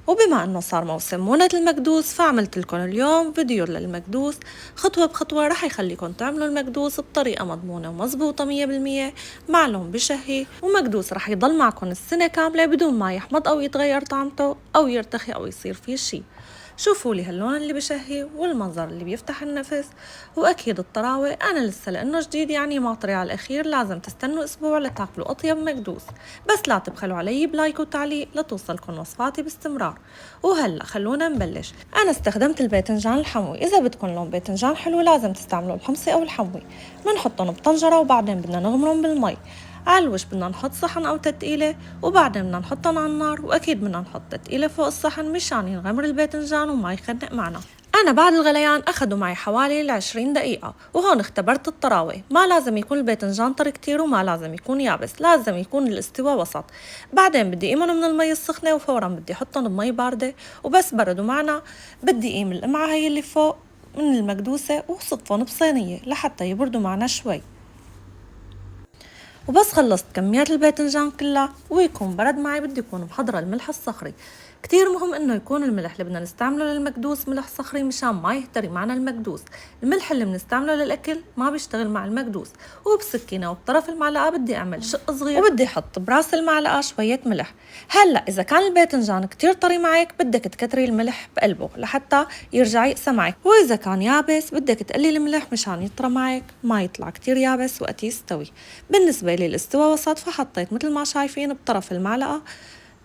وبما أنه صار موسم مونة المكدوس فعملت لكم اليوم فيديو للمكدوس خطوة بخطوة رح يخليكم تعملوا المكدوس بطريقة مضمونة ومظبوطة 100%، مع لون بشهي ومكدوس رح يضل معكم السنة كاملة بدون ما يحمض أو يتغير طعمته أو يرتخي أو يصير فيه شي. شوفوا لي هاللون اللي بشهي والمنظر اللي بيفتح النفس، واكيد الطراوة انا لسه لانه جديد يعني ما طري على الاخير، لازم تستنوا اسبوع لتاكلوا اطيب مكدوس. بس لا تبخلوا علي بلايك وتعليق لتوصلكم وصفاتي باستمرار. وهلا خلونا نبلش. انا استخدمت الباذنجان الحموي، اذا بدكم لون باذنجان حلو لازم تستعملوا الحمصي او الحموي. بنحطهم بطنجرة وبعدين بدنا نغمرهم بالمي. على الوش بدنا نحط صحن أو تتقيلة وبعدين بدنا نحطهم على النار، وأكيد بدنا نحط تتقيلة فوق الصحن مشان ينغمر الباذنجان وما يخنق معنا. أنا بعد الغليان أخدوا معي حوالي 20 دقيقة، وهون اختبرت الطراوة. ما لازم يكون الباذنجان طري كتير وما لازم يكون يابس، لازم يكون الاستواء وسط. بعدين بدي قيمهم من المي السخنة وفورا بدي أحطهم بمي باردة، وبس بردوا معنا بدي قيم القمعة هي اللي فوق من المكدوسة وصفهم بصينية لحتى يبردوا معنا شوي. وبس خلصت كميات الباذنجان كلها ويكون برد معي بدي يكون محضرة الملح الصخري. كتير مهم انه يكون الملح اللي بدنا نستعمله للمكدوس ملح صخري مشان ما يهتري معنا المكدوس. الملح اللي بنستعمله للاكل ما بيشتغل مع المكدوس. وبسكينة وبطرف المعلقة بدي اعمل شق صغير وبدي احط براس المعلقة شوية ملح. هلا اذا كان الباذنجان كتير طري معك بدك تكتري الملح بقلبه لحتى يرجع يقسى معك، واذا كان يابس بدك تقلي الملح مشان يطرى معك ما يطلع كتير يابس وقت يستوي. بالنسبة لي الاستوى وسط، فحطيت مثل ما شايفين بطرف المعلقة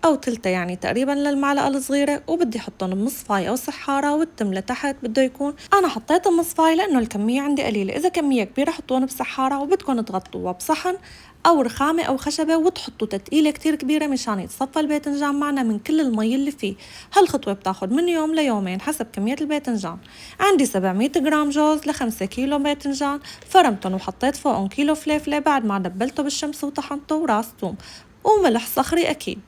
أو تلتة يعني تقريبا للمعلقة الصغيرة، وبدي حطهم بمصفاية أو سحارة والتم لتحت بده يكون. أنا حطيتهم بمصفاية لأنه الكمية عندي قليلة، إذا كمية كبيرة حطوهم بسحارة، وبدكم تغطوها بصحن أو رخامة أو خشبة وتحطوا تتقيلة كتير كبيرة مشان يتصفى الباذنجان معنا من كل المي اللي فيه. هالخطوة بتاخد من يوم ليومين حسب كمية الباذنجان. عندي 700 جرام جوز ل5 كيلو باذنجان، فرمتهم وحطيت فوقهم كيلو فليفلة بعد ما دبلته بالشمس وطحنته، وراس ثوم وملح صخري أكيد.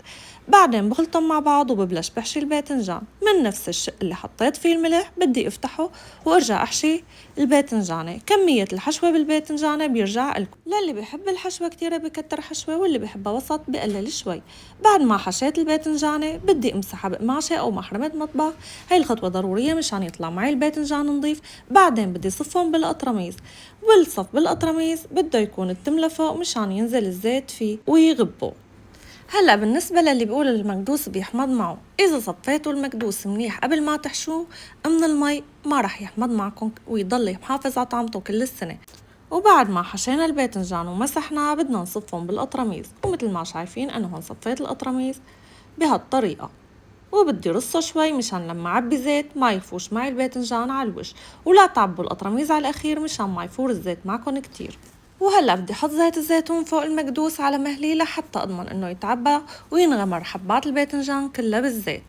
بعدين بخلطهم مع بعض وببلش بحشي الباذنجان من نفس الشق اللي حطيت فيه الملح، بدي افتحه وارجع احشي الباذنجانة. كمية الحشوة بالباذنجانة بيرجع لكم، للي بيحب الحشوة كتير بكتر حشوة واللي بيحبها وسط بقلل شوي. بعد ما حشيت الباذنجانة بدي امسحها بقماشة او محرمة مطبخ، هاي الخطوة ضرورية مشان يطلع معي الباذنجان نظيف. بعدين بدي صفهم بالقطرميز، والصف بالقطرميز بده يكون التملة فوق مشان ينزل الزيت فيه ويغبه. هلا بالنسبة للي بيقول المكدوس بيحمض معه، إذا صفيتوا المكدوس منيح قبل ما تحشوه من المي ما رح يحمض معكم ويضل يحافظ على طعمته كل السنة. وبعد ما حشينا الباذنجان ومسحناه بدنا نصفهم بالقطرميز، ومثل ما شايفين أنا هون صفيت القطرميز بهالطريقة، وبدي رصه شوي مشان لما عبي زيت ما يفوش معي الباذنجان على الوش، ولا تعبوا القطرميز على الأخير مشان ما يفور الزيت معكم كتير. وهلا بدي احط زيت الزيتون فوق المكدوس على مهلي لحتى اضمن انه يتعبى وينغمر حبات الباذنجان كلها بالزيت.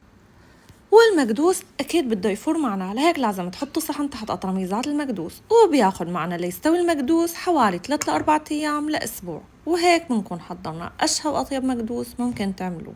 والمكدوس اكيد بده يفور معنا، لهيك لازم تحطوا صحن تحت قطرميزات المكدوس، وبياخد معنا ليستوي المكدوس حوالي 3 ل4 ايام لاسبوع. وهيك بنكون حضرنا اشهى واطيب مكدوس ممكن تعملوه.